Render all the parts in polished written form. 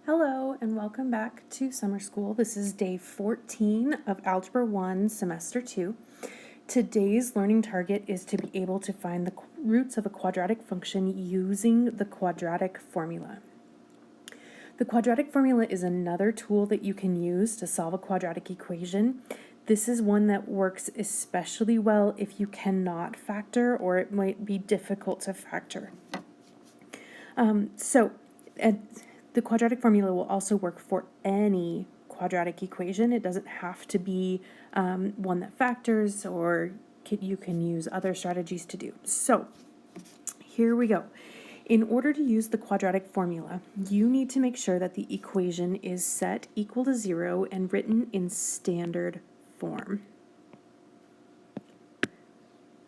Hello and welcome back to summer school. This is day 14 of Algebra 1, Semester 2. Today's learning target is to be able to find the roots of a quadratic function using the quadratic formula. The quadratic formula is another tool that you can use to solve a quadratic equation. This is one that works especially well if you cannot factor or it might be difficult to factor. The quadratic formula will also work for any quadratic equation. It doesn't have to be one that factors, or you can use other strategies to do. So here we go. In order to use the quadratic formula, you need to make sure that the equation is set equal to 0 and written in standard form.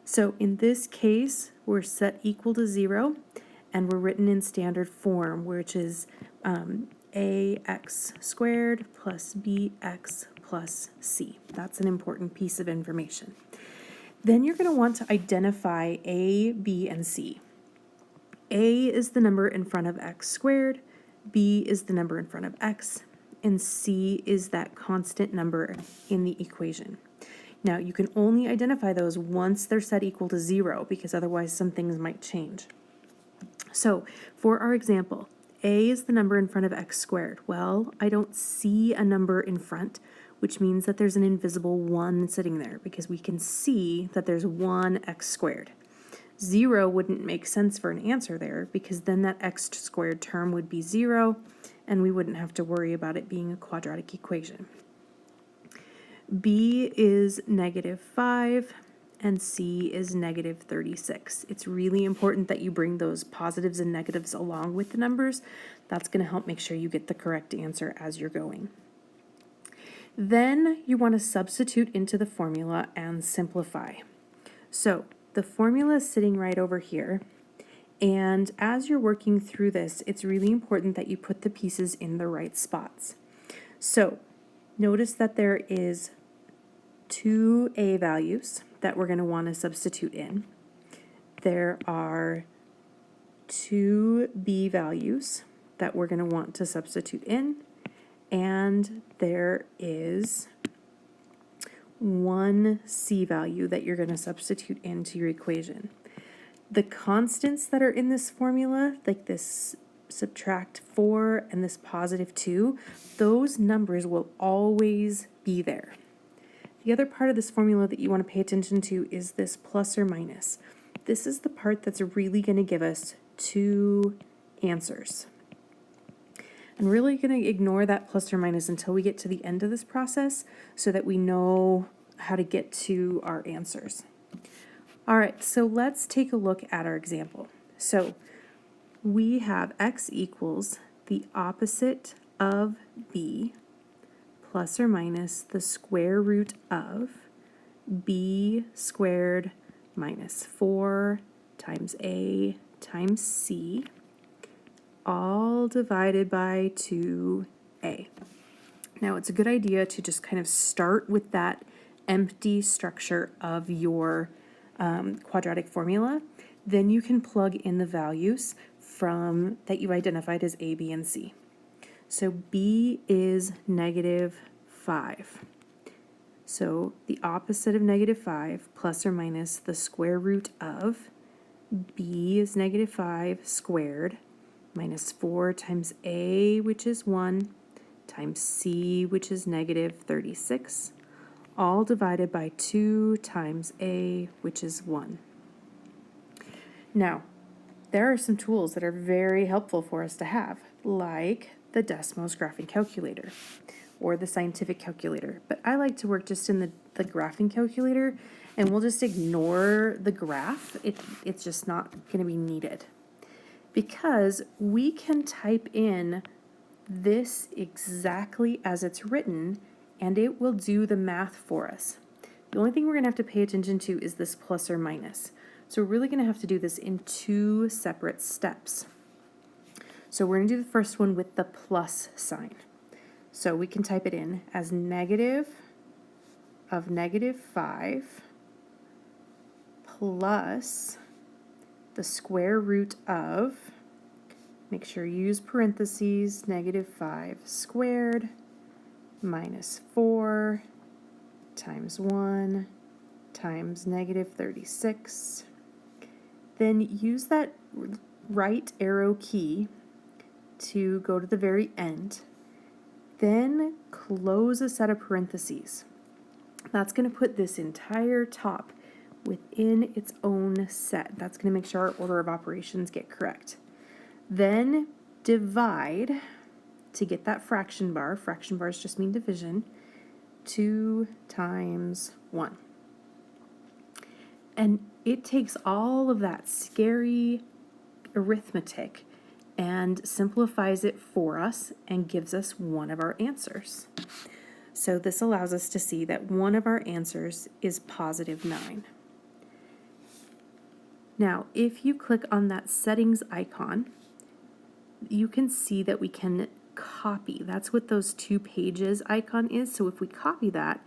So in this case, we're set equal to 0 and we're written in standard form, which is ax squared plus bx plus c. That's an important piece of information. Then you're going to want to identify a, b, and c. A is the number in front of x squared, b is the number in front of x, and c is that constant number in the equation. Now, you can only identify those once they're set equal to 0, because otherwise some things might change. So, for our example, a is the number in front of x squared. Well, I don't see a number in front, which means that there's an invisible 1 sitting there, because we can see that there's 1 x squared. 0 wouldn't make sense for an answer there, because then that x squared term would be 0, and we wouldn't have to worry about it being a quadratic equation. B is -5, and C is -36. It's really important that you bring those positives and negatives along with the numbers. That's going to help make sure you get the correct answer as you're going. Then you want to substitute into the formula and simplify. So the formula is sitting right over here. And as you're working through this, it's really important that you put the pieces in the right spots. So notice that there is 2 a values that we're going to want to substitute in. There are 2 b values that we're going to want to substitute in. And there is 1 c value that you're going to substitute into your equation. The constants that are in this formula, like this subtract 4 and this positive 2, those numbers will always be there. The other part of this formula that you want to pay attention to is this plus or minus. This is the part that's really going to give us 2 answers. I'm really going to ignore that plus or minus until we get to the end of this process so that we know how to get to our answers. All right, so let's take a look at our example. So we have x equals the opposite of b plus or minus the square root of b squared minus 4 times a times c, all divided by 2a. Now, it's a good idea to just kind of start with that empty structure of your quadratic formula. Then you can plug in the values from that you identified as a, b, and c. So b is -5. So the opposite of -5 plus or minus the square root of b is -5 squared minus 4 times a, which is 1, times c, which is -36, all divided by 2 times a, which is 1. Now, there are some tools that are very helpful for us to have, like the Desmos graphing calculator or the scientific calculator. But I like to work just in the graphing calculator, and we'll just ignore the graph. It's just not going to be needed, because we can type in this exactly as it's written, and it will do the math for us. The only thing we're going to have to pay attention to is this plus or minus. So we're really going to have to do this in 2 separate steps. So we're going to do the first one with the plus sign. So we can type it in as negative of -5 plus the square root of make sure you use parentheses, -5 squared minus 4 times 1 times -36. Then use that right arrow key to go to the very end. Then close a set of parentheses. That's going to put this entire top within its own set. That's going to make sure our order of operations get correct. Then divide to get that fraction bar. Fraction bars just mean division. 2 times 1. And it takes all of that scary arithmetic and simplifies it for us and gives us one of our answers. So this allows us to see that one of our answers is +9. Now, if you click on that settings icon, you can see that we can copy. That's what those 2 pages icon is. So if we copy that,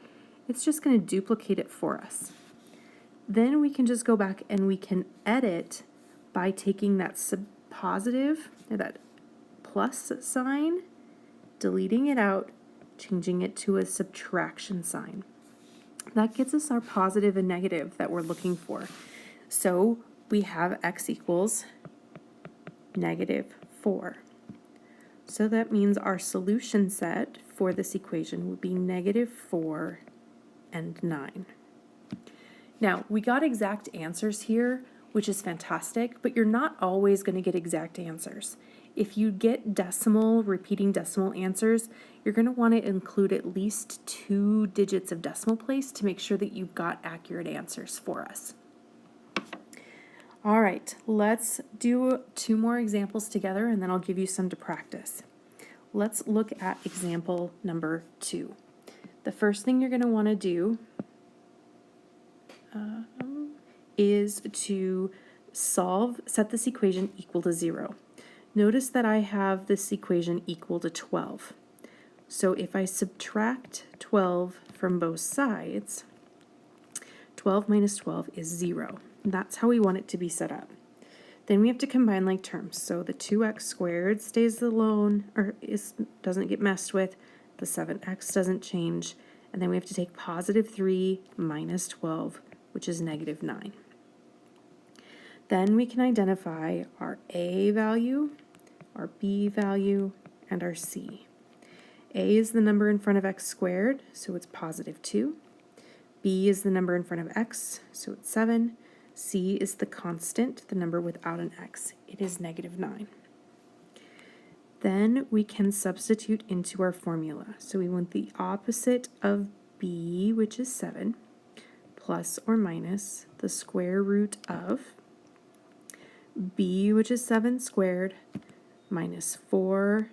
it's just going to duplicate it for us. Then we can just go back and we can edit by taking that positive, or that plus sign, deleting it out, changing it to a subtraction sign. That gets us our positive and negative that we're looking for. So we have x equals -4. So that means our solution set for this equation would be -4 and 9. Now, we got exact answers here, which is fantastic, but you're not always going to get exact answers. If you get repeating decimal answers, you're going to want to include at least 2 digits of decimal place to make sure that you've got accurate answers for us. All right, let's do 2 more examples together, and then I'll give you some to practice. Let's look at example number 2. The first thing you're going to want to do is to set this equation equal to 0. Notice that I have this equation equal to 12. So if I subtract 12 from both sides, 12 minus 12 is 0. That's how we want it to be set up. Then we have to combine like terms. So the 2x squared stays alone, or doesn't get messed with. The 7x doesn't change. And then we have to take +3 minus 12, which is -9. Then we can identify our a value, our b value, and our c. A is the number in front of x squared, so it's +2. B is the number in front of x, so it's 7. C is the constant, the number without an x. It is -9. Then we can substitute into our formula. So we want the opposite of b, which is 7, plus or minus the square root of b, which is 7 squared, minus 4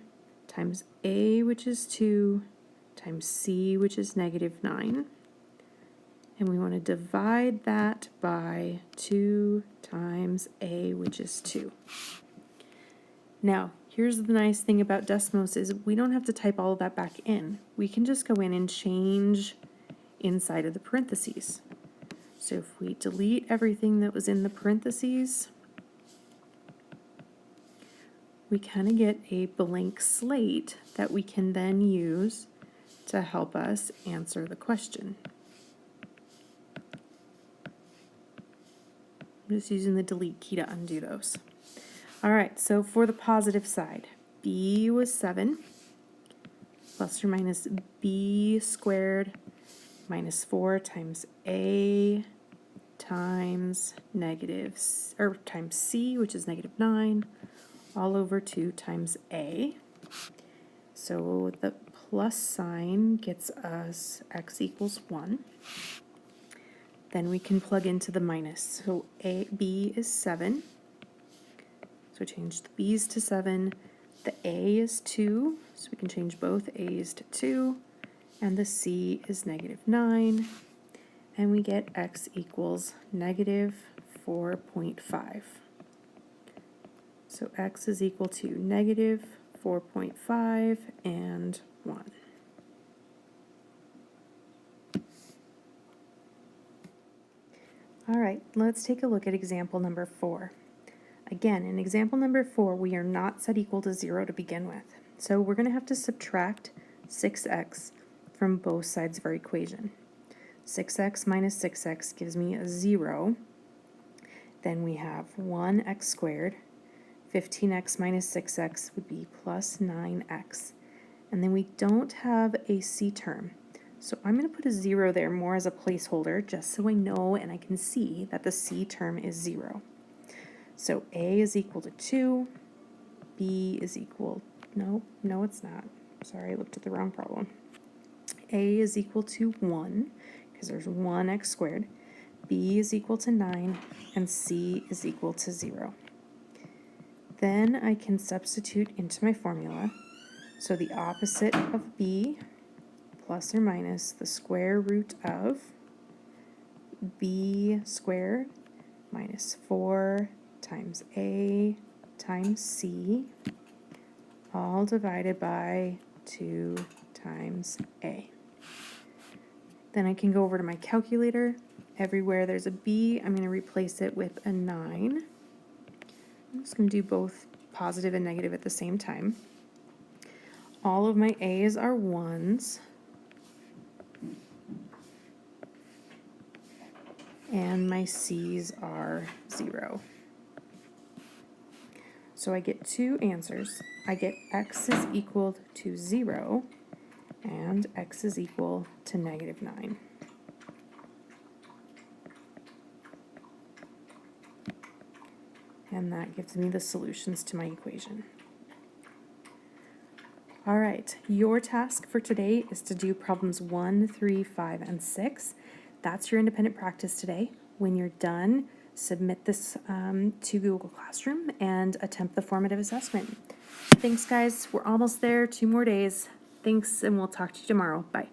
times a, which is 2, times c, which is -9. And we want to divide that by 2 times a, which is 2. Now, here's the nice thing about Desmos is we don't have to type all of that back in. We can just go in and change inside of the parentheses. So if we delete everything that was in the parentheses, we kind of get a blank slate that we can then use to help us answer the question. I'm just using the delete key to undo those. All right, so for the positive side, b was 7 plus or minus b squared minus 4 times a times times c, which is -9, all over 2 times a. So the plus sign gets us x equals 1. Then we can plug into the minus. So b is 7. So change the b's to 7. The a is 2, so we can change both a's to 2. And the c is -9. And we get x equals -4.5. So x is equal to -4.5 and 1. All right, let's take a look at example number 4. Again, in example number 4, we are not set equal to 0 to begin with. So we're going to have to subtract 6x from both sides of our equation. 6x minus 6x gives me a 0. Then we have 1x squared. 15x minus 6x would be plus 9x. And then we don't have a c term. So I'm going to put a 0 there more as a placeholder, just so I know and I can see that the c term is 0. So a is equal to 2, b is equal, no it's not. Sorry, I looked at the wrong problem. A is equal to 1, because there's 1x squared. B is equal to 9, and c is equal to 0. Then I can substitute into my formula. So the opposite of b, plus or minus the square root of b squared minus 4 times a times c, all divided by 2 times a. Then I can go over to my calculator. Everywhere there's a b, I'm going to replace it with a 9. I'm just going to do both positive and negative at the same time. All of my a's are 1s. And my c's are 0. So I get two answers. I get x is equal to 0 and x is equal to negative 9. And that gives me the solutions to my equation. All right, your task for today is to do problems 1, 3, 5, and 6. That's your independent practice today. When you're done, submit this to Google Classroom and attempt the formative assessment. Thanks, guys. We're almost there. 2 more days. Thanks, and we'll talk to you tomorrow. Bye.